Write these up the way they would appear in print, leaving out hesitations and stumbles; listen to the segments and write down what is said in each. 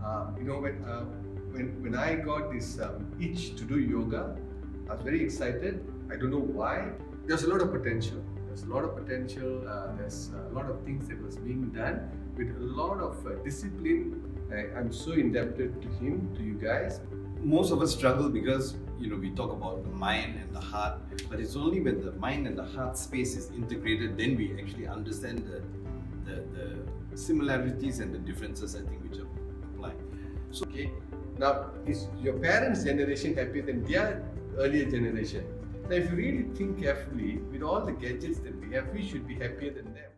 When I got this itch to do yoga, I was very excited. I don't know why. There's a lot of potential. There's a lot of potential. There's a lot of things that was being done with a lot of discipline. I'm so indebted to him, to you guys. Most of us struggle because we talk about the mind and the heart, but it's only when the mind and the heart space is integrated, then we actually understand the similarities and the differences, I think, which apply. So, okay, now is your parents' generation happier than their earlier generation? Now, if you really think carefully, with all the gadgets that we have, we should be happier than them.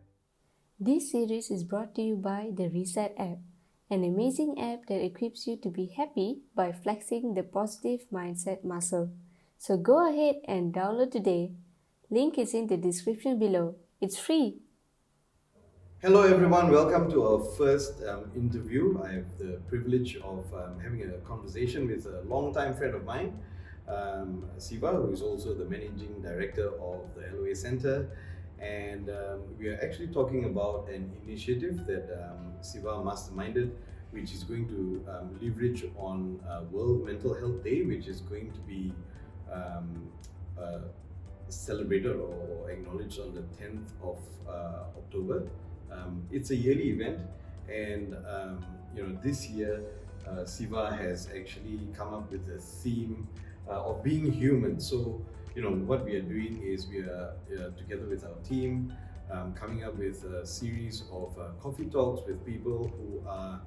This series is brought to you by the Reset app, an amazing app that equips you to be happy by flexing the positive mindset muscle. So go ahead and download today. Link is in the description below. It's free. Hello everyone, welcome to our first interview. I have the privilege of having a conversation with a long-time friend of mine, Siva, who is also the managing director of the LOA Center. And we are actually talking about an initiative that Siva masterminded, which is going to leverage on World Mental Health Day, which is going to be celebrated or acknowledged on the 10th of October. It's a yearly event, and this year Siva has actually come up with a theme of being human. So what we are doing is we are together with our team coming up with a series of coffee talks with people who are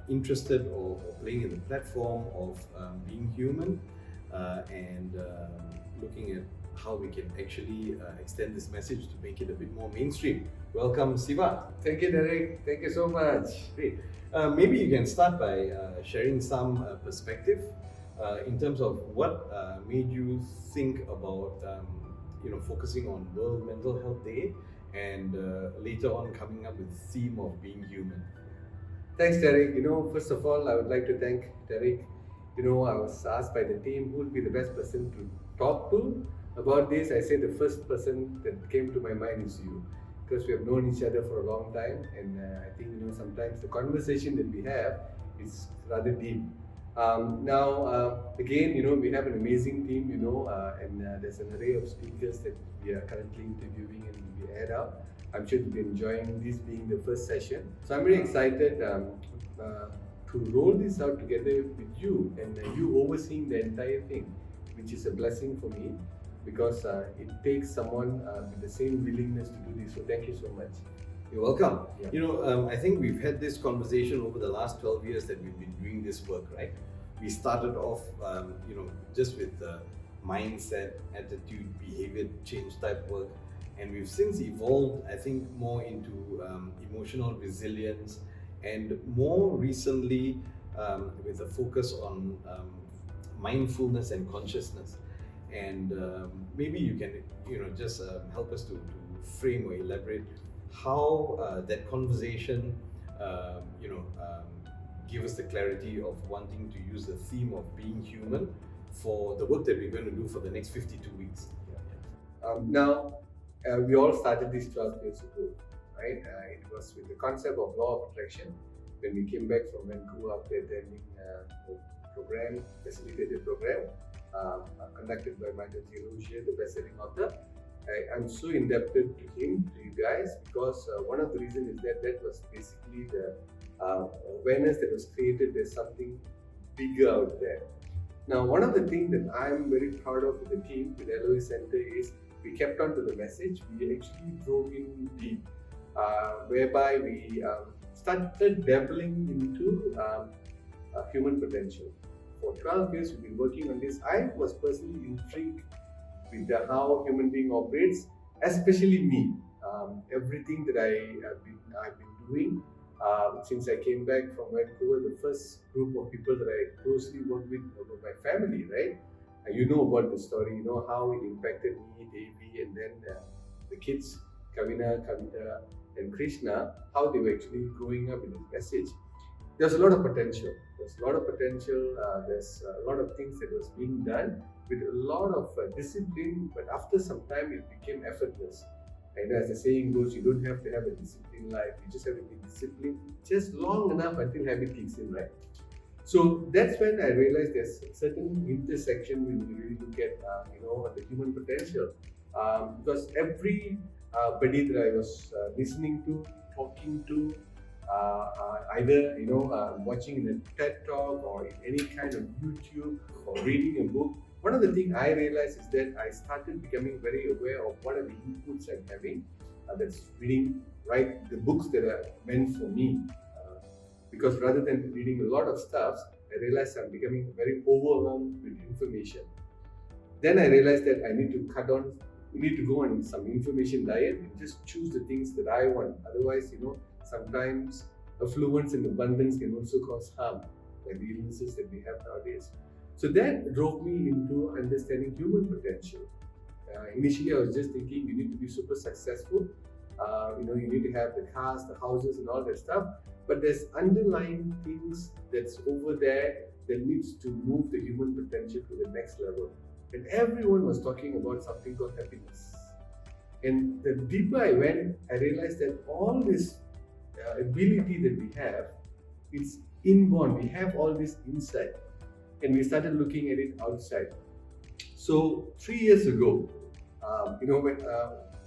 interested or playing in the platform of being human and looking at how we can actually extend this message to make it a bit more mainstream. Welcome, Siva. Thank you, Derek. Thank you so much. Great. Maybe you can start by sharing some perspective in terms of what made you think about focusing on World Mental Health Day and later on coming up with the theme of being human. Thanks, Derek. First of all, I would like to thank Derek. I was asked by the team who would be the best person to talk to about this. I said the first person that came to my mind is you, because we have known each other for a long time, and I think sometimes the conversation that we have is rather deep. Again, we have an amazing team, and there's an array of speakers that we are currently interviewing and will be aired out. I'm sure you'll be enjoying this being the first session. So I'm very excited to roll this out together with you and you overseeing the entire thing, which is a blessing for me because it takes someone with the same willingness to do this. So thank you so much. You're welcome. Yeah. I think we've had this conversation over the last 12 years that we've been doing this work, right? We started off, just with mindset, attitude, behavior change type work, and we've since evolved, I think, more into emotional resilience, and more recently with a focus on mindfulness and consciousness. And maybe you can, just help us to frame or elaborate how that conversation, give us the clarity of wanting to use the theme of being human for the work that we're going to do for the next 52 weeks. We all started this 12 years ago, right? It was with the concept of law of attraction when we came back from Vancouver after attending the program, facilitated program conducted by Michael G. Rozier, the best-selling author. I'm so indebted to him, to you guys, because one of the reasons is that was basically the awareness that was created. There's something bigger out there. Now, one of the things that I'm very proud of with the team, with LOA Center, is we kept on to the message. We actually drove in deep, whereby we started dabbling into human potential. For 12 years, we've been working on this. I was personally intrigued with how human being operates, especially me. Everything that I've been doing since I came back from Vancouver, the first group of people that I closely worked with were my family, right? You know about the story, you know how it impacted me, Devi, and then the kids, Kavina, Kavita, and Krishna, how they were actually growing up in this message. There's a lot of potential. There's a lot of things that was being done with a lot of discipline, but after some time it became effortless. And as the saying goes, you don't have to have a disciplined life. You just have to be disciplined just long enough until habit kicks in, right? So that's when I realized there's a certain intersection when you really look at, the human potential. Because every buddy that I was listening to, talking to, either watching in a TED talk or in any kind of YouTube or reading a book, one of the things I realized is that I started becoming very aware of what are the inputs I'm having. That's reading, right, the books that are meant for me. Because rather than reading a lot of stuff, I realized I'm becoming very overwhelmed with information. Then I realized that I need to go on some information diet and just choose the things that I want. Otherwise, sometimes affluence and abundance can also cause harm, like the illnesses that we have nowadays. So that drove me into understanding human potential. Initially, I was just thinking you need to be super successful. You need to have the cars, the houses, and all that stuff. But there's underlying things that's over there that needs to move the human potential to the next level. And everyone was talking about something called happiness. And the deeper I went, I realized that all this ability that we have, it's inborn. We have all this inside. And we started looking at it outside. So 3 years ago,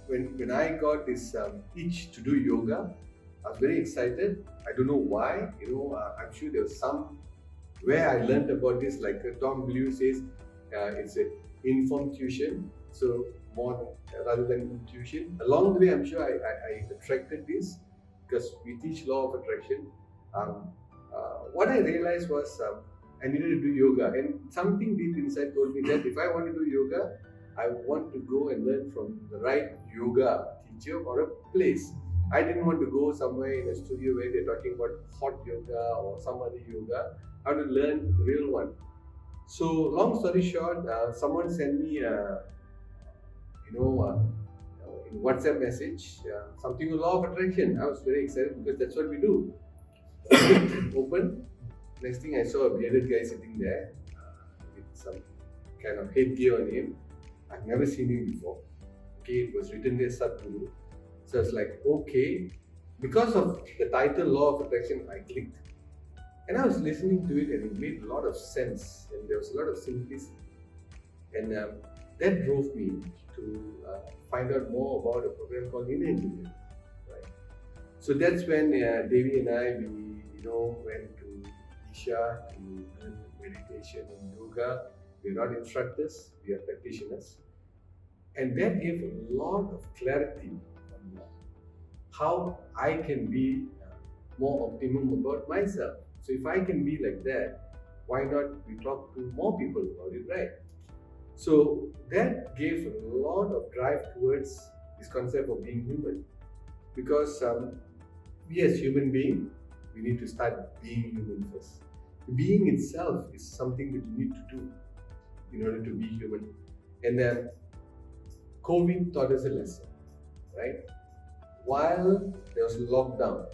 when I got this itch to do yoga, I was very excited. I don't know why. I'm sure there was some where I learned about this. Like Tom Blue says, it's an informed tuition. So more rather than intuition. Along the way, I'm sure I attracted this because we teach law of attraction. What I realized was I needed to do yoga, and something deep inside told me that if I want to do yoga, I want to go and learn from the right yoga teacher or a place. I didn't want to go somewhere in a studio where they're talking about hot yoga or some other yoga. I want to learn the real one. So, long story short, someone sent me in WhatsApp message something with law of attraction. I was very excited because that's what we do. Open. Next thing I saw a bearded guy sitting there with some kind of headgear on him. I've never seen him before. Okay, it was written there Sadhguru. So I was like, okay, because of the title Law of Attraction, I clicked. And I was listening to it and it made a lot of sense and there was a lot of simplicity. And that drove me to find out more about a program called MINDA Club. Right? So that's when Devi and I, went to Isha to learn meditation and yoga. We're not instructors, we are practitioners. And that gave a lot of clarity on how I can be more optimum about myself. So if I can be like that, why not we talk to more people about it, right? So that gave a lot of drive towards this concept of being human. Because we as human beings, we need to start being human first. Being itself is something that you need to do in order to be human. And then COVID taught us a lesson, right? While there was lockdown,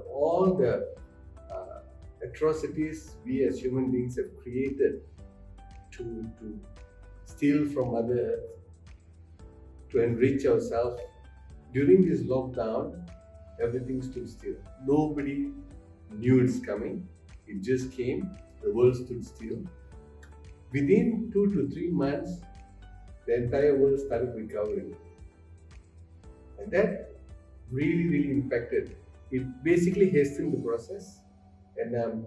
all the atrocities we as human beings have created to steal from others, to enrich ourselves, during this lockdown, everything stood still. Nobody knew it's coming. It just came. The world stood still. Within 2 to 3 months, the entire world started recovering. And that really, really impacted. It basically hastened the process. And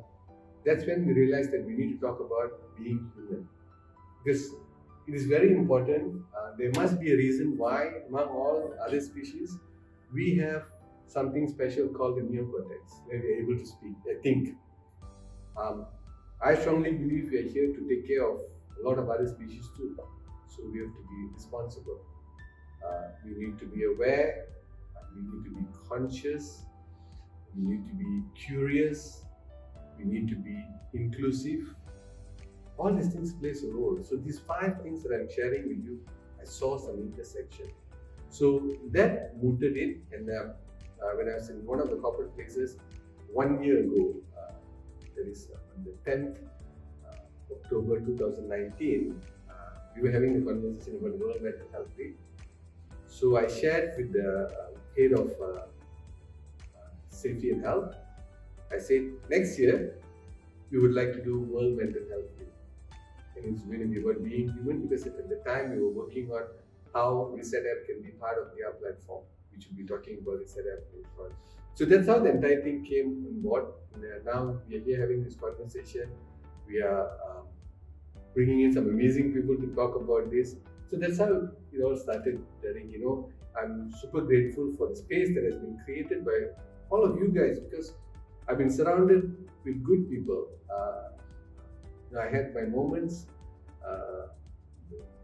that's when we realized that we need to talk about being human. Because it is very important. There must be a reason why, among all other species, we have something special called the neocortex, where we are able to think. I strongly believe we are here to take care of a lot of other species too. So we have to be responsible. We need to be aware. We need to be conscious. We need to be curious. We need to be inclusive. All these things plays a role. So these 5 things that I'm sharing with you, I saw some intersection. So that mooted it, and when I was in one of the corporate places 1 year ago, that is on the 10th October 2019, we were having a conversation about World Mental Health Day. So I shared with the head of safety and health. I said next year we would like to do World Mental Health Day, and it's going to be about being human, because at the time we were working on how Reset App can be part of their platform, which we'll be talking about Reset App later on. So that's how the entire thing came on board. And now we are here having this conversation. We are bringing in some amazing people to talk about this. So that's how it all started, Derek. I'm super grateful for the space that has been created by all of you guys, because I've been surrounded with good people. I had my moments,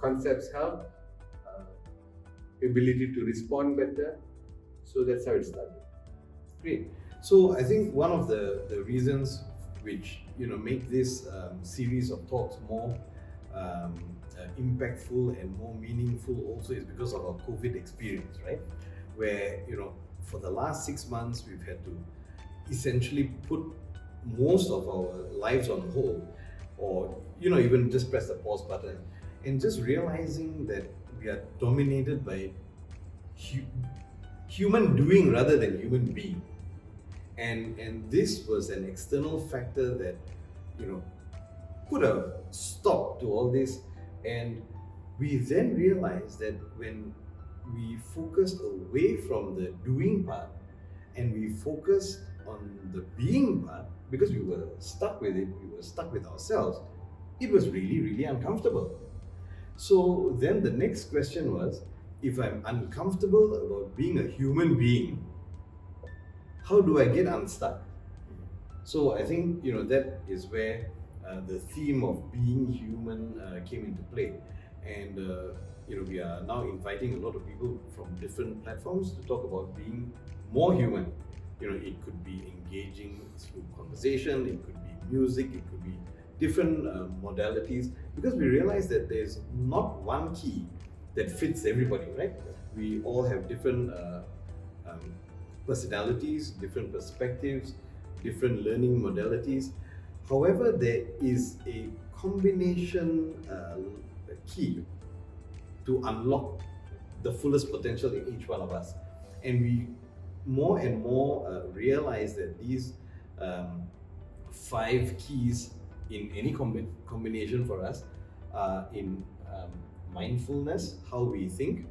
concepts help, ability to respond better. So that's how it started. Great. So I think one of the reasons which make this series of talks more impactful and more meaningful also is because of our COVID experience, right? Where for the last 6 months we've had to essentially put most of our lives on hold, or even just press the pause button, and just realizing that we are dominated by human doing rather than human being. And this was an external factor that could have stopped to all this. And we then realized that when we focused away from the doing part and we focused on the being part, because we were stuck with it, we were stuck with ourselves, it was really, really uncomfortable. So then the next question was, if I'm uncomfortable about being a human being, how do I get unstuck? So I think that is where the theme of being human came into play, and we are now inviting a lot of people from different platforms to talk about being more human. It could be engaging through conversation, it could be music, it could be different modalities, because we realize that there's not one key that fits everybody, right? We all have different personalities, different perspectives, different learning modalities. However, there is a combination key to unlock the fullest potential in each one of us. And we more and more realize that these 5 keys in any combination for us are in mindfulness, how we think,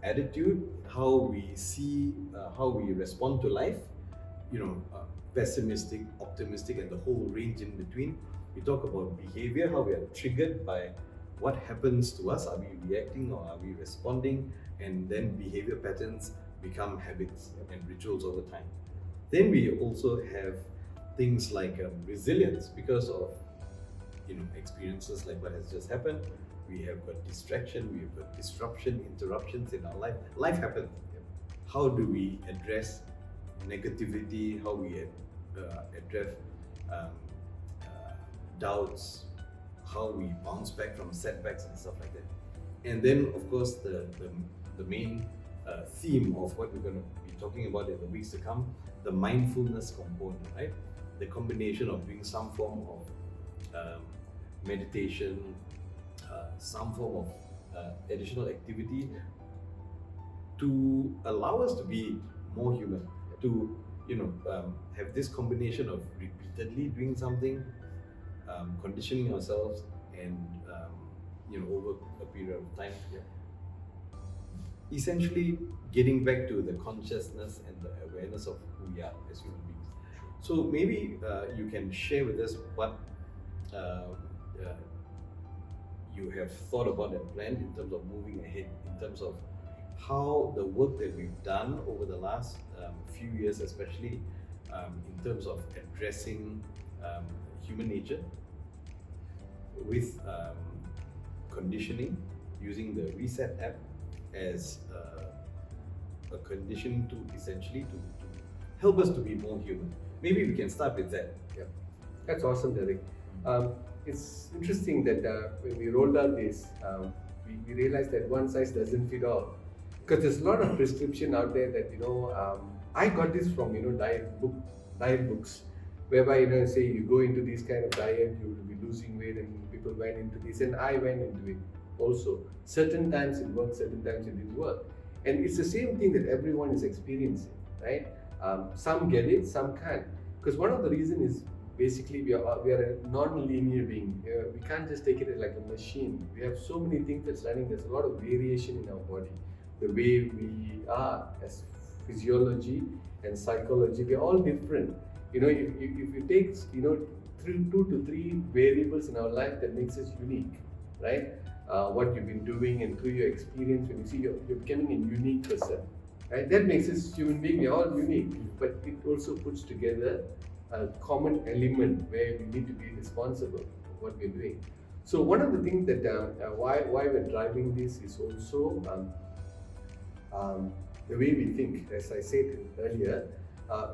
attitude, how we see, how we respond to life, pessimistic, optimistic, and the whole range in between. We talk about behavior, how we are triggered by what happens to us. Are we reacting or are we responding? And then behavior patterns become habits and rituals over time. Then we also have things like resilience, because of experiences like what has just happened. We have got distraction, we have got disruption, interruptions in our life. Life happens. How do we address negativity? How we address doubts? How we bounce back from setbacks and stuff like that. And then, of course, the main theme of what we're going to be talking about in the weeks to come, the mindfulness component, right? The combination of doing some form of meditation, some form of additional activity to allow us to be more human, to have this combination of repeatedly doing something, conditioning ourselves, and over a period of time, essentially getting back to the consciousness and the awareness of who we are as human beings. So maybe you can share with us what you have thought about and planned in terms of moving ahead, in terms of how the work that we've done over the last few years, especially in terms of addressing human nature with conditioning, using the Reset app as a conditioning tool, essentially to help us to be more human. Maybe we can start with that. Yeah, that's awesome, Derek. It's interesting that when we rolled out this, we realized that one size doesn't fit all, because there's a lot of prescription out there that I got this from diet books, whereby say you go into this kind of diet, you will be losing weight, and people went into this, and I went into it. also. Certain times it worked, certain times it didn't work. And it's the same thing that everyone is experiencing, right? Some get it, some can't. Because one of the reasons is basically we are a non-linear being. We can't just take it like a machine. We have so many things that's running. There's a lot of variation in our body. The way we are as physiology and psychology, we're all different. If you take, 2 to 3 variables in our life that makes us unique, right? What you've been doing and through your experience, when you see you're becoming a unique person, right? That makes us human being. We're all unique, but it also puts together a common element where we need to be responsible for what we're doing. So one of the things that why we're driving this is also the way we think. As I said earlier,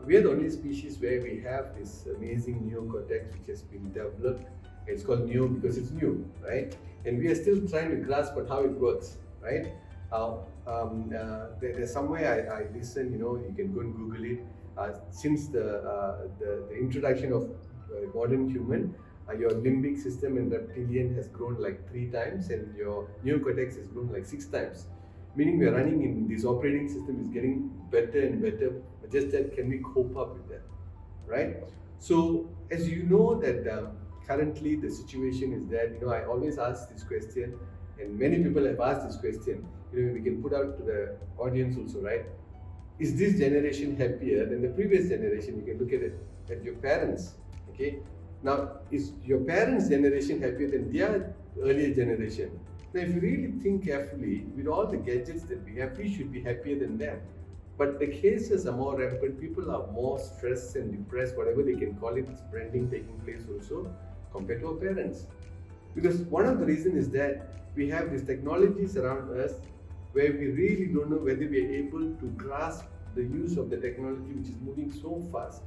we are the only species where we have this amazing neocortex which has been developed. It's called neo because it's new, right? And we are still trying to grasp on how it works, right? There's somewhere I listen, you can go and Google it. Since the introduction of modern human, your limbic system and reptilian has grown like 3 times, and your neocortex has grown like 6 times. Meaning we are running in this operating system is getting better and better. But just that, can we cope up with that, right? So as you know that currently the situation is that I always ask this question, and many people have asked this question. We can put out to the audience also, right? Is this generation happier than the previous generation? You can look at your parents, okay? Now, is your parents' generation happier than their earlier generation? Now, if you really think carefully, with all the gadgets that we have, we should be happier than them. But the cases are more rampant. People are more stressed and depressed, whatever they can call it, branding taking place also, compared to our parents. Because one of the reasons is that we have these technologies around us where we really don't know whether we are able to grasp the use of the technology which is moving so fast.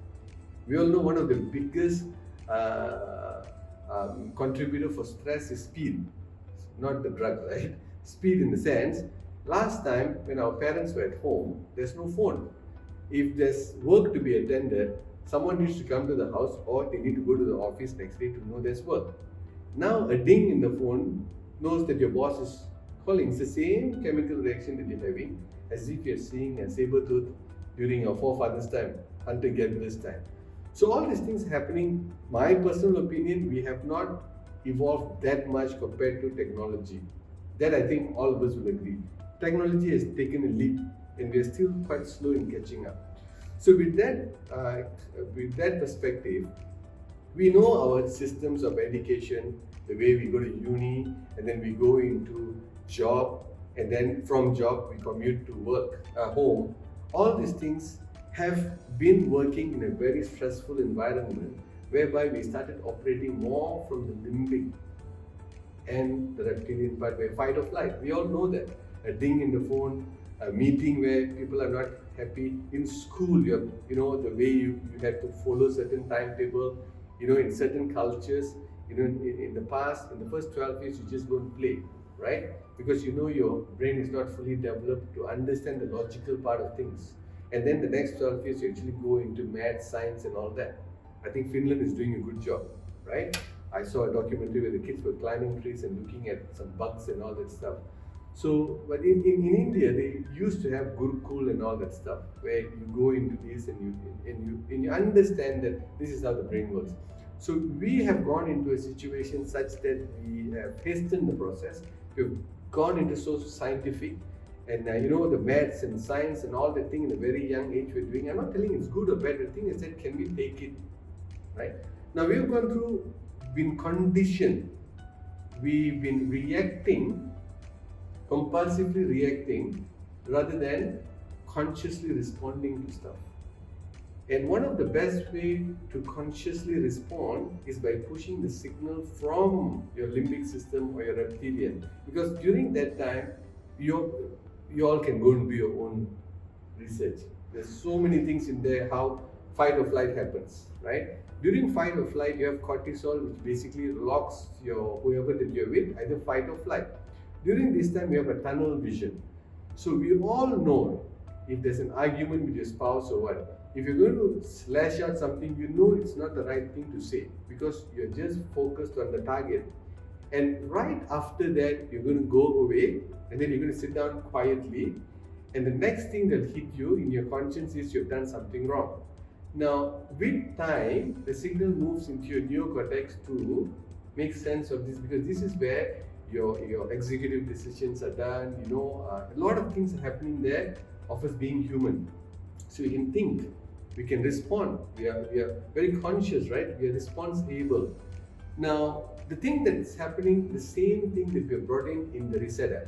We all know one of the biggest contributor for stress is speed, not the drug, right? Speed in the sense, last time when our parents were at home, there's no phone. If there's work to be attended, someone needs to come to the house or they need to go to the office next day to know there's work. Now a ding in the phone knows that your boss is calling. It's the same chemical reaction that you're having as if you're seeing a saber-tooth during your forefathers' time, hunter-gatherers' time. So all these things happening, my personal opinion, we have not evolved that much compared to technology. That I think all of us will agree. Technology has taken a leap and we are still quite slow in catching up. So with that perspective, we know our systems of education, the way we go to uni and then we go into job, and then from job we commute to work, home. All these things have been working in a very stressful environment whereby we started operating more from the limbic and the reptilian part where fight or flight. We all know that. A ding in the phone, a meeting where people are not happy. In school, the way you have to follow certain timetable, in certain cultures, in the past, in the first 12 years, you just don't play, right? Because your brain is not fully developed to understand the logical part of things. And then the next 12 years, you actually go into math, science and all that. I think Finland is doing a good job, right? I saw a documentary where the kids were climbing trees and looking at some bugs and all that stuff. So, but in India, they used to have Gurukul and all that stuff, where you go into this and you understand that this is how the brain works. So we have gone into a situation such that we have hastened the process. We've gone into so scientific, and the maths and science and all that thing in a very young age we're doing. I'm not telling it's good or bad. The thing is that can we take it, right? Now we've gone through, been conditioned. We've been reacting, compulsively reacting, rather than consciously responding to stuff. And one of the best way to consciously respond is by pushing the signal from your limbic system or your reptilian. Because during that time, you all can go and do your own research. There's so many things in there how fight or flight happens, right? During fight or flight, you have cortisol, which basically locks your whoever that you're with, either fight or flight. During this time, you have a tunnel vision. So we all know if there's an argument with your spouse or what, if you're going to slash out something, it's not the right thing to say because you're just focused on the target. And right after that, you're going to go away and then you're going to sit down quietly. And the next thing that hit you in your conscience is you've done something wrong. Now, with time, the signal moves into your neocortex to make sense of this, because this is where your executive decisions are done. A lot of things are happening there of us being human. So we can think, we can respond. We are very conscious, right? We are response able. Now, the thing that's happening, the same thing that we have brought in the Reset app.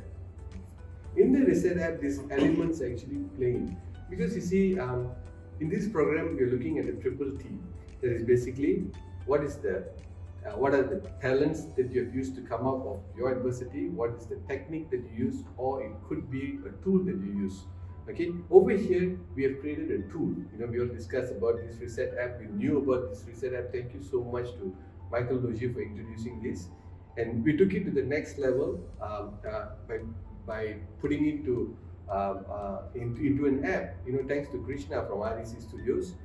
In the Reset app, these elements are actually playing. Because you see, in this program, we are looking at the triple T. That is basically what are the talents that you have used to come up of your adversity, what is the technique that you use, or it could be a tool that you use. Okay, over here we have created a tool. We all discussed about this Reset app. We knew about this Reset app. Thank you so much to Michael Logier for introducing this, and we took it to the next level by putting it into an app. Thanks to Krishna from REC Studios.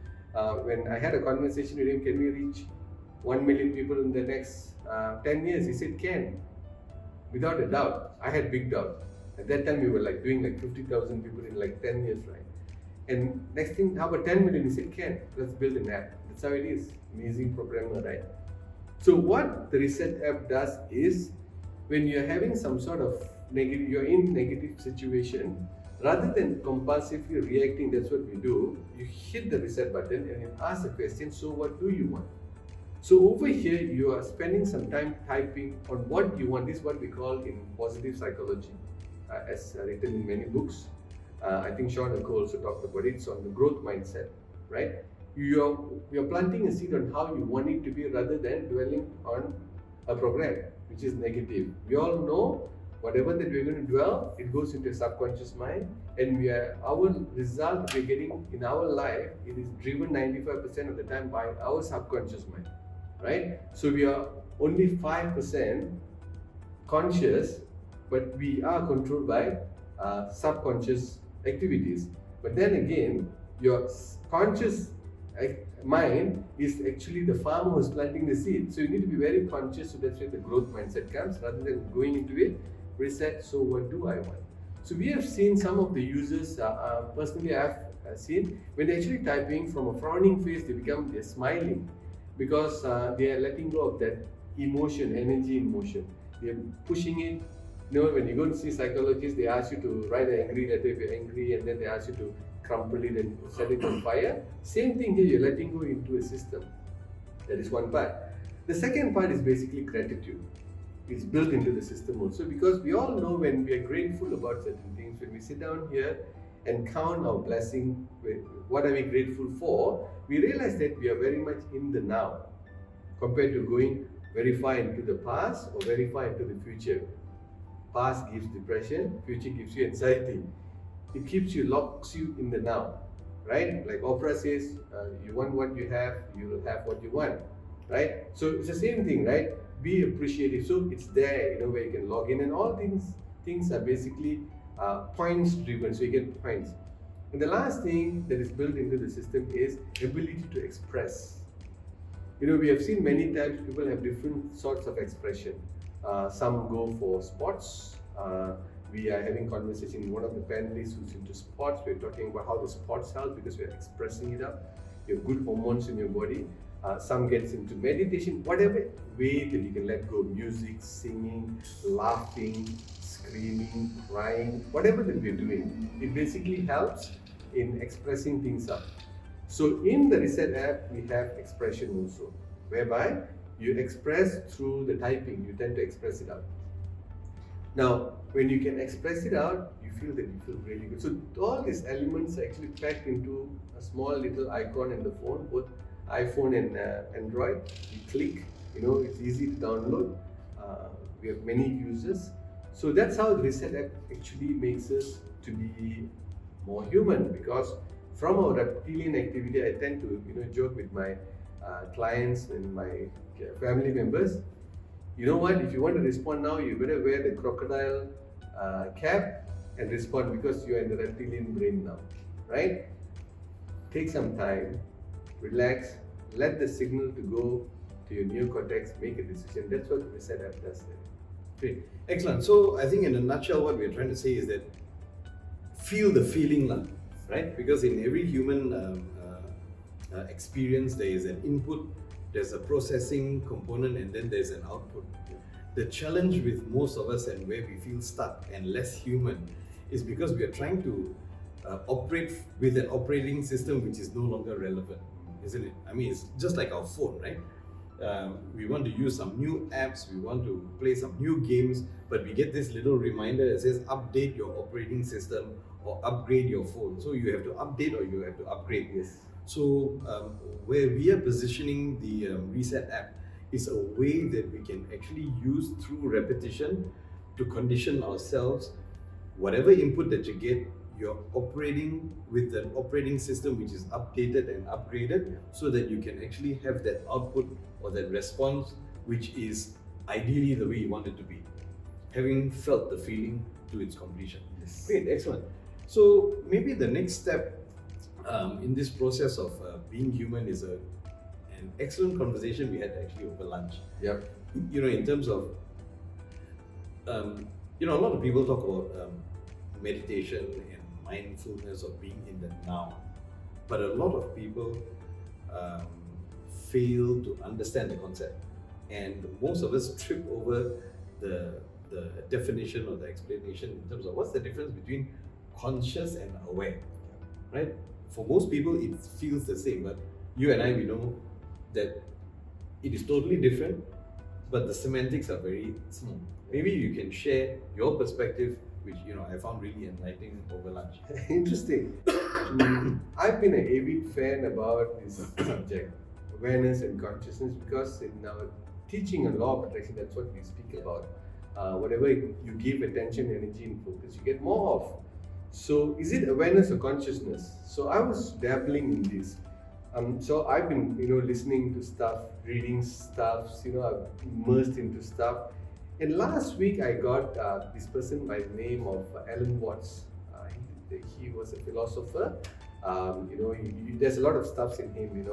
When I had a conversation with him, can we reach 1 million people in the next 10 years? He said, can. Without a doubt. I had big doubt. At that time, we were doing 50,000 people in 10 years, right? And next thing, how about 10 million? He said, can. Let's build an app. That's how it is. Amazing programmer, right? So what the Reset app does is, when you're having some sort of you're in negative situation, rather than compulsively reacting, that's what we do, you hit the Reset button and you ask the question, so what do you want? So over here, you are spending some time typing on what you want. This is what we call in positive psychology, as written in many books. I think Sean and Co also talked about it. It's on the growth mindset, right? You're planting a seed on how you want it to be, rather than dwelling on a program which is negative. We all know whatever that we're going to dwell, it goes into a subconscious mind, and our result we're getting in our life, it is driven 95% of the time by our subconscious mind, right? So we are only 5% conscious, but we are controlled by subconscious activities. But then again, your conscious mind is actually the farmer who's planting the seed. So you need to be very conscious. So that's where the growth mindset comes, rather than going into it. Reset, so what do I want? So we have seen some of the users, personally I've seen, when they're actually typing, from a frowning face, they're smiling, because they are letting go of that emotion, energy in motion. They're pushing it. When you go to see psychologists, they ask you to write an angry letter if you're angry, and then they ask you to crumple it and set it on fire. Same thing here, you're letting go into a system. That is one part. The second part is basically gratitude. It's built into the system also, because we all know when we are grateful about certain things, when we sit down here and count our blessing, what are we grateful for, we realize that we are very much in the now, compared to going very far into the past or very far into the future. Past gives depression, future gives you anxiety. It locks you in the now, right? Like Oprah says, you want what you have, you will have what you want, right? So it's the same thing, right? Be appreciative. So it's there, where you can log in, and all things are basically points driven. So you get points. And the last thing that is built into the system is ability to express. We have seen many times people have different sorts of expression. Some go for sports. We are having conversation with one of the panelists who's into sports. We're talking about how the sports help, because we're expressing it up. You have good hormones in your body. Some gets into meditation, whatever way that you can let go, music, singing, laughing, screaming, crying, whatever that we're doing, it basically helps in expressing things up. So in the Reset app, we have expression also, whereby you express through the typing, you tend to express it out. Now, when you can express it out, you feel really good. So all these elements are actually packed into a small little icon in the phone, both iPhone and Android. You click, it's easy to download. We have many users. So that's how the Reset app actually makes us to be more human, because from our reptilian activity, I tend to joke with my clients and my family members. You know what? If you want to respond now, you better wear the crocodile cap and respond, because you are in the reptilian brain now, right? Take some time, relax, let the signal to go to your neocortex, make a decision. That's what the reset app does. Great. Excellent. So I think in a nutshell, what we're trying to say is that feel the feeling, right? Because in every human experience, there is an input, there's a processing component, and then there's an output. The challenge with most of us and where we feel stuck and less human is because we are trying to operate with an operating system which is no longer relevant, isn't it? I mean, it's just like our phone, right? We want to use some new apps, we want to play some new games, but we get this little reminder that says update your operating system or upgrade your phone. So you have to update or you have to upgrade. Yes. So where we are positioning the Reset app is a way that we can actually use through repetition to condition ourselves. Whatever input that you get, you're operating with an operating system which is updated and upgraded so that you can actually have that output or that response which is ideally the way you want it to be, having felt the feeling to its completion. Yes. Great, excellent. So maybe the next step in this process of being human is an excellent conversation we had actually over lunch. Yep. You know, in terms of, a lot of people talk about meditation and mindfulness or being in the now, but a lot of people fail to understand the concept, and most of us trip over the definition or the explanation in terms of what's the difference between conscious and aware, right? For most people it feels the same, but you and I, we know that it is totally different, but the semantics are very small. Maybe you can share your perspective, which I found really enlightening over lunch. Interesting. I've been an avid fan about this subject, awareness and consciousness, because in our teaching on law of attraction, that's what we speak about. Whatever you give attention, energy, and focus, you get more of. So, is it awareness or consciousness? So, I was dabbling in this. So I've been, listening to stuff, reading stuff. I've immersed into stuff. And last week I got this person by the name of Alan Watts. He was a philosopher. There's a lot of stuff in him.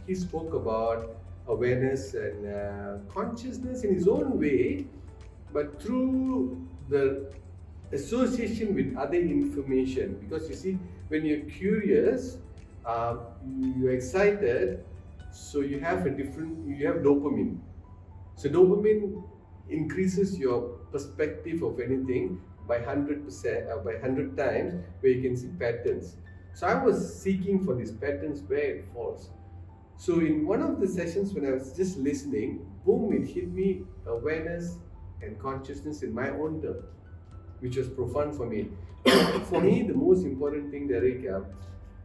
He spoke about awareness and consciousness in his own way, but through the association with other information. Because you see, when you're curious, you're excited, so you have dopamine. So dopamine increases your perspective of anything by 100% or by 100 times, where you can see patterns. So I was seeking for these patterns where it falls. So in one of the sessions when I was just listening, boom, it hit me, awareness and consciousness in my own term, which was profound for me. For me, the most important thing, Derek,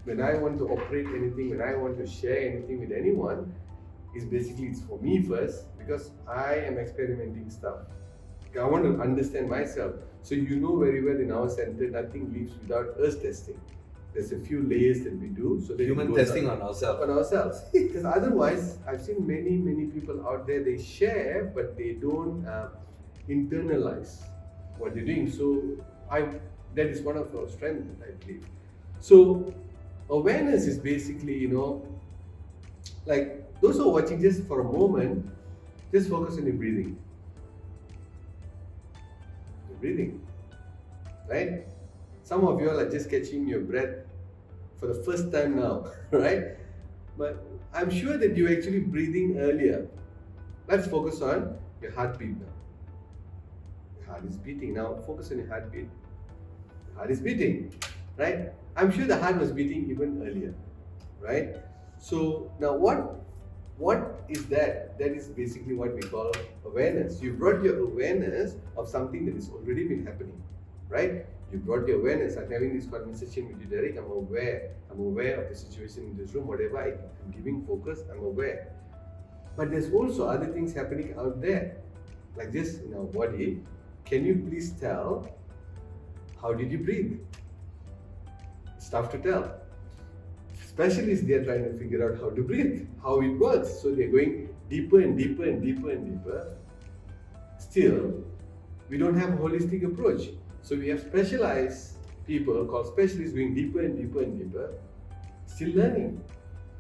when I want to operate anything, when I want to share anything with anyone, is basically it's for me first, because I am experimenting stuff. I want to understand myself. So very well in our center, nothing leaves without us testing. There's a few layers that we do. So that human testing on ourselves. On ourselves. Because otherwise, I've seen many people out there, they share, but they don't internalize what they're doing. So that is one of our strengths, I believe. So awareness is basically, like those who are watching, just for a moment, just focus on your breathing. Your breathing, right? Some of you all are just catching your breath for the first time now, right? But I'm sure that you're actually breathing earlier. Let's focus on your heartbeat now. Your heart is beating. Now focus on your heartbeat. Your heart is beating, right? I'm sure the heart was beating even earlier, right? So now what is that? That is basically what we call awareness. You brought your awareness of something that has already been happening, right? You brought your awareness. I'm having this conversation with you, Derek. I'm aware of the situation in this room. Whatever I'm giving focus, I'm aware. But there's also other things happening out there, like this in our body. Can you please tell, how did you breathe? It's tough to tell. Specialists, they're trying to figure out how to breathe, how it works. So they're going deeper and deeper and deeper and deeper. Still, we don't have a holistic approach. So we have specialized people called specialists going deeper and deeper and deeper, still learning,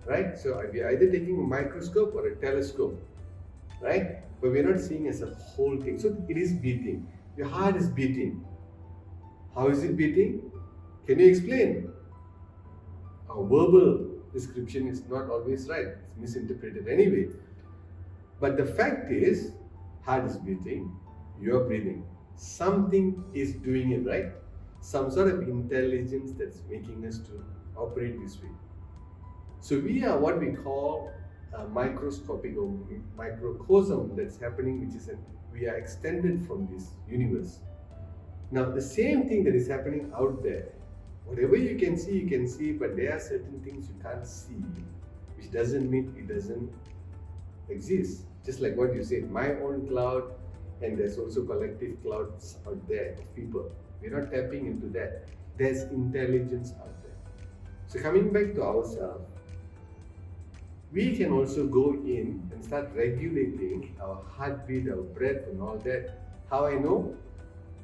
right? So we're either taking a microscope or a telescope. right? But we're not seeing as a whole thing. So it is beating. Your heart is beating. How is it beating? Can you explain? Our verbal description is not always right. It's misinterpreted anyway. But the fact is, heart is beating, you're breathing. Something is doing it, right? Some sort of intelligence that's making us to operate this way. So we are what we call a microscopic or microcosm that's happening, which is we are extended from this universe. Now the same thing that is happening out there, whatever you can see, but there are certain things you can't see, which doesn't mean it doesn't exist. Just like what you said, my own cloud, and there's also collective clouds out there of people. We're not tapping into that. There's intelligence out there. So coming back to ourselves, we can also go in and start regulating our heartbeat, our breath, and all that. How I know?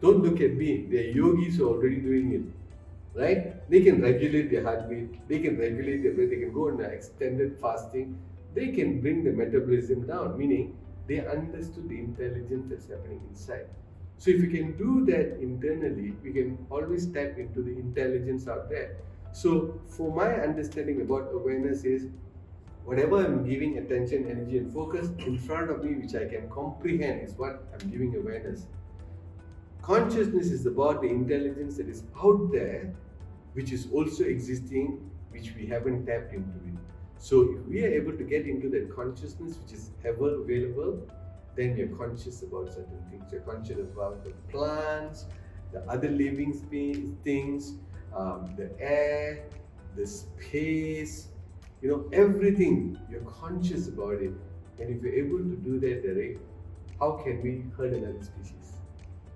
Don't look at me. There are yogis who are already doing it, right? They can regulate their heartbeat. They can regulate their breath. They can go on an extended fasting. They can bring the metabolism down, meaning they understood the intelligence that's happening inside. So if we can do that internally, we can always tap into the intelligence out there. So for my understanding about awareness is, whatever I'm giving attention, energy and focus in front of me, which I can comprehend, is what I'm giving awareness. Consciousness is about the intelligence that is out there, which is also existing, which we haven't tapped into it. So if we are able to get into that consciousness, which is ever available, then you're conscious about certain things. You're conscious about the plants, the other living things, the air, the space, everything. You're conscious about it. And if you're able to do that, Derek, how can we hurt another species?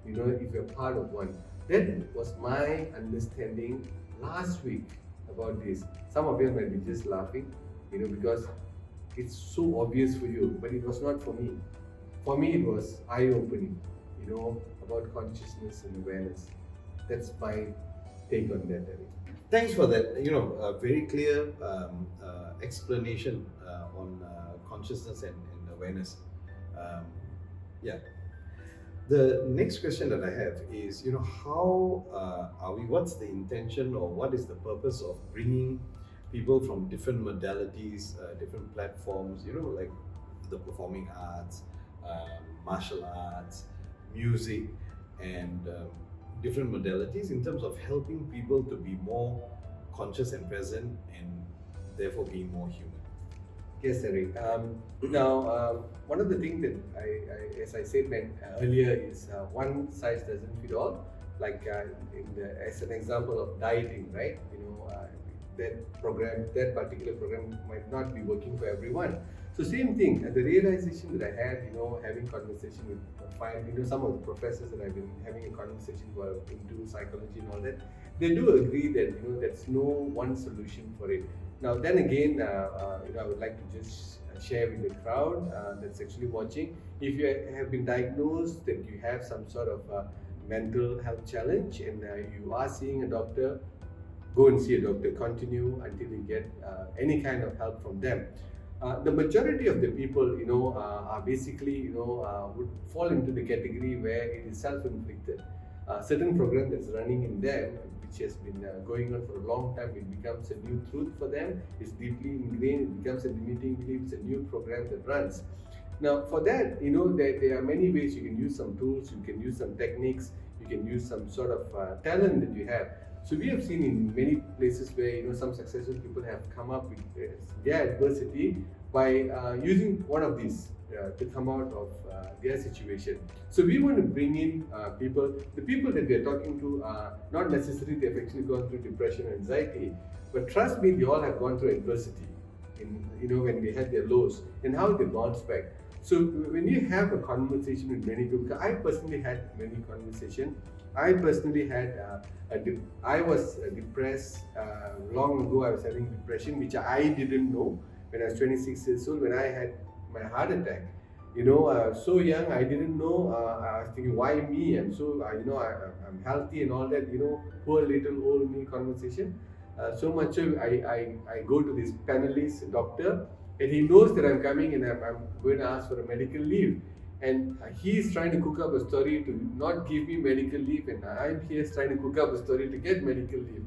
If you're part of one. That was my understanding last week about this. Some of you might be just laughing, because it's so obvious for you, but it was not for me. For me, it was eye-opening, about consciousness and awareness. That's my take on that, Derek. Thanks for that. A very clear explanation on consciousness and awareness. Yeah. The next question that I have is, how are we? What's the intention, or what is the purpose of bringing people from different modalities, different platforms? Like the performing arts, martial arts, music, and different modalities in terms of helping people to be more conscious and present, and therefore being more human. Yes, Eric. Now, one of the things that I as I said earlier, is one size doesn't fit all. Like as an example of dieting, right? That particular program might not be working for everyone. So same thing, the realization that I had, having conversation with some of the professors that I've been having a conversation who are into psychology and all that, they do agree that there's no one solution for it. Now then again, I would like to just share with the crowd that's actually watching, if you have been diagnosed that you have some sort of mental health challenge and you are seeing a doctor, go and see a doctor. Continue until you get any kind of help from them. The majority of the people, are basically, would fall into the category where it is self-inflicted. Certain program that's running in them, which has been going on for a long time, it becomes a new truth for them. It's deeply ingrained. It becomes a limiting belief. It's a new program that runs. Now, for that, there are many ways you can use some tools. You can use some techniques. You can use some sort of talent that you have. So we have seen in many places where some successful people have come up with their adversity by using one of these to come out of their situation. So we want to bring in people. The people that we are talking to are not necessarily they've actually gone through depression or anxiety, but trust me, they all have gone through adversity. When they had their lows and how they bounce back. So when you have a conversation with many people, I personally had many conversations. I personally had, I was depressed long ago. I was having depression, which I didn't know when I was 26 years old, when I had my heart attack. So young, I didn't know. I was thinking, why me? And so, I'm healthy and all that, poor little old me conversation. So much so, I go to this panelist doctor, And he knows that I'm coming and I'm going to ask for a medical leave. And he's trying to cook up a story to not give me medical leave, and I'm here trying to cook up a story to get medical leave.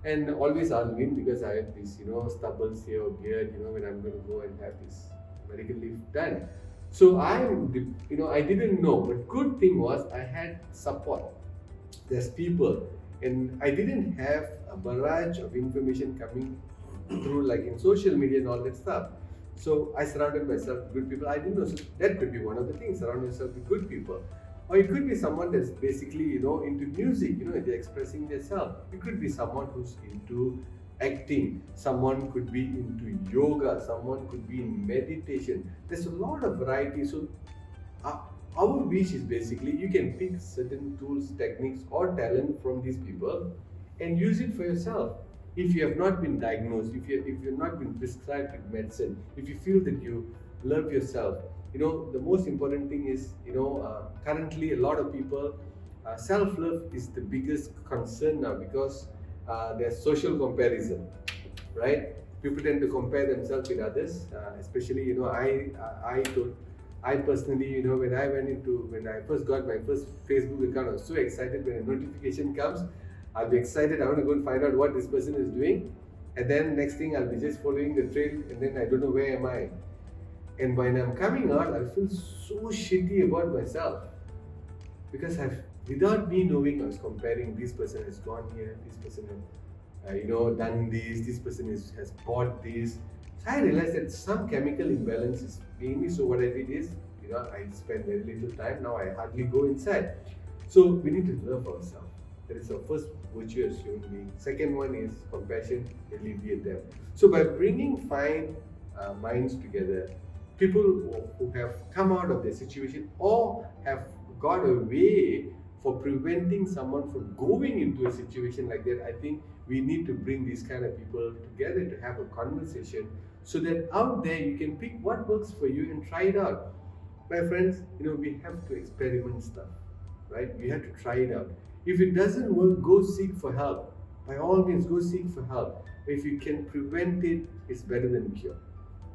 And always I'll win because I have this, stubbles here or beard, when I'm going to go and have this medical leave done. So I didn't know, but good thing was I had support. There's people, and I didn't have a barrage of information coming through like in social media and all that stuff. So I surrounded myself with good people. I didn't know, so that could be one of the things, surround yourself with good people. Or it could be someone that's basically, into music, they're expressing themselves. It could be someone who's into acting. Someone could be into yoga. Someone could be in meditation. There's a lot of variety. So our wish is basically you can pick certain tools, techniques, or talent from these people and use it for yourself. If you have not been diagnosed, if you've not been prescribed with medicine, if you feel that you love yourself, the most important thing is, currently a lot of people, self-love is the biggest concern now because there's social comparison, right? People tend to compare themselves with others, especially, I personally, when I first got my first Facebook account, I was so excited when a notification comes. I'll be excited, I want to go and find out what this person is doing. And then next thing I'll be just following the trail and then I don't know where am I. And when I'm coming out, I feel so shitty about myself. Because without me knowing, I was comparing, this person has gone here, this person has done this person has bought this. So I realized that some chemical imbalance is being me. So what I did is, I spend very little time, now I hardly go inside. So we need to love ourselves. That is our first virtue as human being. Second one is compassion, alleviate them. So by bringing fine minds together, people who have come out of their situation or have got a way for preventing someone from going into a situation like that, I think we need to bring these kind of people together to have a conversation so that out there you can pick what works for you and try it out. My friends, we have to experiment stuff, right? We have to try it out. If it doesn't work, go seek for help. By all means, go seek for help. If you can prevent it, it's better than cure.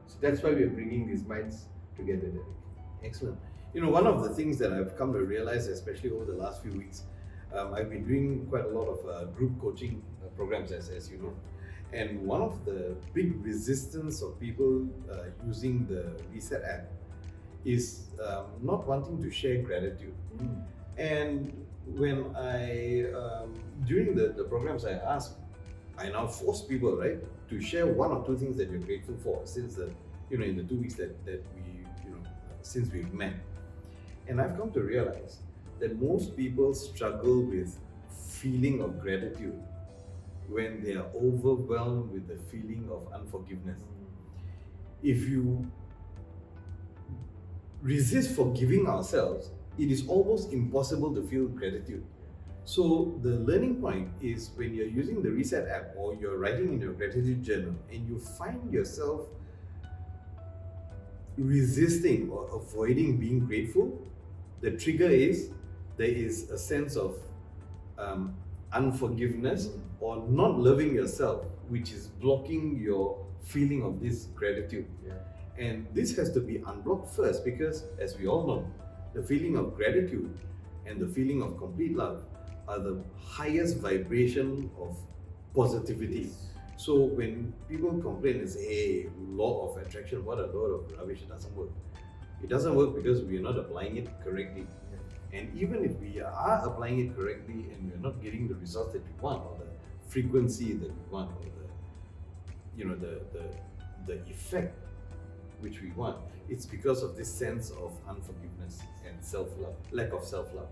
So that's why we're bringing these minds together, Derek. Excellent. One of the things that I've come to realize, especially over the last few weeks, I've been doing quite a lot of group coaching programs, as you know. And one of the big resistance of people using the Reset app is not wanting to share gratitude. And when during the programs I now force people, right, to share one or two things that you're grateful for since in the 2 weeks that we, since we've met. And I've come to realize that most people struggle with feeling of gratitude when they are overwhelmed with the feeling of unforgiveness. If you resist forgiving ourselves, it is almost impossible to feel gratitude. So the learning point is when you're using the Reset app or you're writing in your gratitude journal and you find yourself resisting or avoiding being grateful, the trigger is there is a sense of unforgiveness or not loving yourself, which is blocking your feeling of this gratitude. And this has to be unblocked first because, as we all know, the feeling of gratitude and the feeling of complete love are the highest vibration of positivity. So when people complain and say, hey, law of attraction, what a load of rubbish, it doesn't work. It doesn't work because we are not applying it correctly. And even if we are applying it correctly and we're not getting the results that we want or the frequency that we want or the effect which we want, it's because of this sense of unforgiveness and self-love, lack of self-love.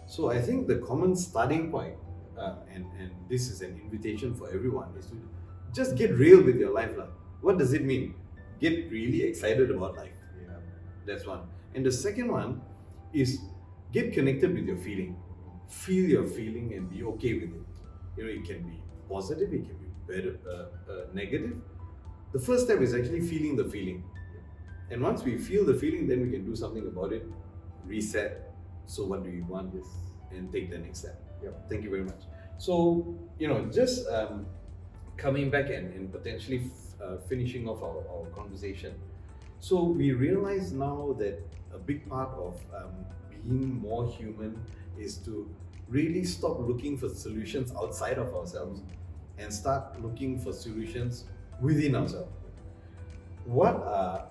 So I think the common starting point, and this is an invitation for everyone, is to just get real with your life. What does it mean? Get really excited about life. That's one. And the second one is get connected with your feeling. Feel your feeling and be okay with it. It can be positive, it can be better, negative. The first step is actually feeling the feeling. And once we feel the feeling, then we can do something about it, reset. So what do you want? And take the next step. Thank you very much. So, just coming back and potentially finishing off our conversation. So we realize now that a big part of being more human is to really stop looking for solutions outside of ourselves and start looking for solutions within ourselves. What are,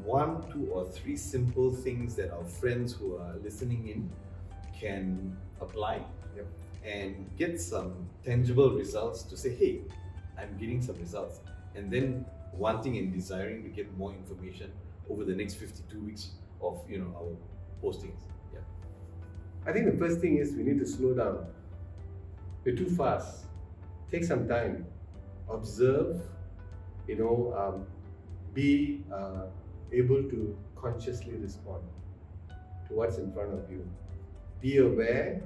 one, two, or three simple things that our friends who are listening in can apply Yep. and get some tangible results to say, hey, I'm getting some results, and then wanting and desiring to get more information over the next 52 weeks of our postings. Yeah. I think the first thing is we need to slow down. We're too fast. Take some time. Observe, be able to consciously respond to what's in front of you. Be aware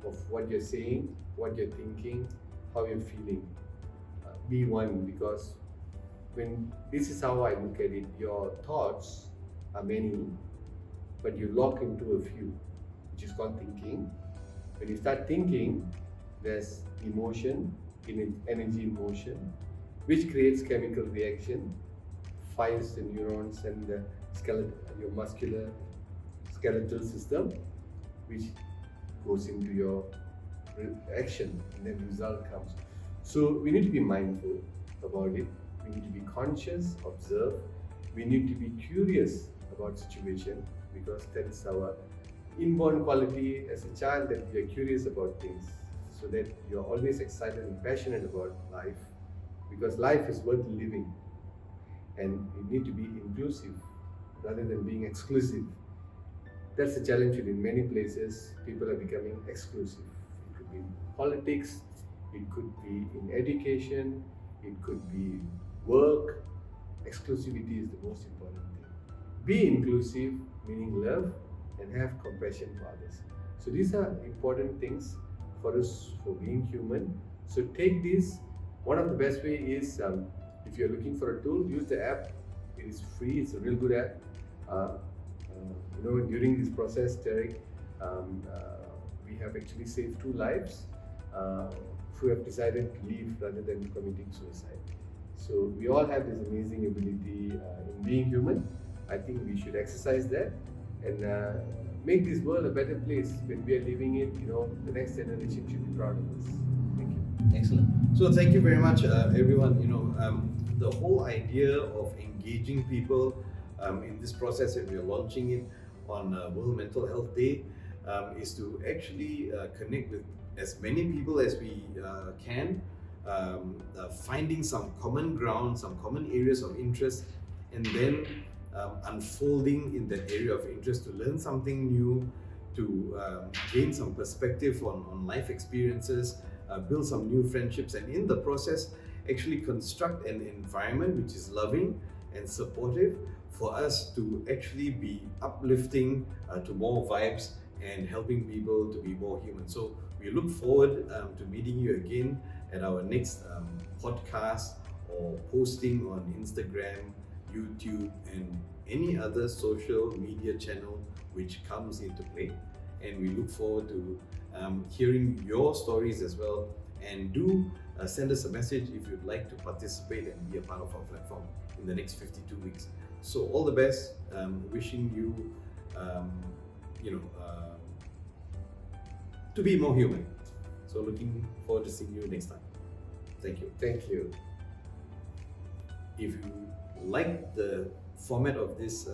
of what you're saying, what you're thinking, how you're feeling. Be one, because this is how I look at it. Your thoughts are many, but you lock into a few, which is called thinking. When you start thinking, there's emotion, energy in motion, which creates chemical reaction, fires the neurons and the your muscular skeletal system, which goes into your action, and then result comes. So we need to be mindful about it. We need to be conscious, observe. We need to be curious about situation, because that is our inborn quality as a child, that we are curious about things, so that you're always excited and passionate about life, because life is worth living. And we need to be inclusive rather than being exclusive. That's the challenge in many places. People are becoming exclusive. It could be in politics, it could be in education, it could be work. Exclusivity is the most important thing. Be inclusive, meaning love, and have compassion for others. So these are important things for us for being human. So take this. One of the best way is, if you're looking for a tool, use the app. It is free. It's a real good app. During this process, Derek, we have actually saved 2 lives who have decided to leave rather than committing suicide. So we all have this amazing ability in being human. I think we should exercise that and make this world a better place. When we are living it, the next generation should be proud of us. Thank you. Excellent. So thank you very much, everyone. The whole idea of engaging people in this process, and we're launching it on World Mental Health Day, is to actually connect with as many people as we can, finding some common ground, some common areas of interest, and then unfolding in that area of interest to learn something new, to gain some perspective on life experiences, build some new friendships, and in the process actually construct an environment which is loving and supportive for us to actually be uplifting to more vibes and helping people to be more human. So we look forward to meeting you again at our next podcast or posting on Instagram, YouTube, and any other social media channel which comes into play. And we look forward to hearing your stories as well. And do send us a message if you'd like to participate and be a part of our platform in the next 52 weeks. So all the best. Wishing you, to be more human. So looking forward to seeing you next time. Thank you. Thank you. If you like the format of this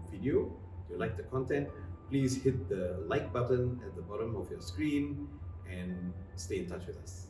video, if you like the content, please hit the like button at the bottom of your screen and stay in touch with us.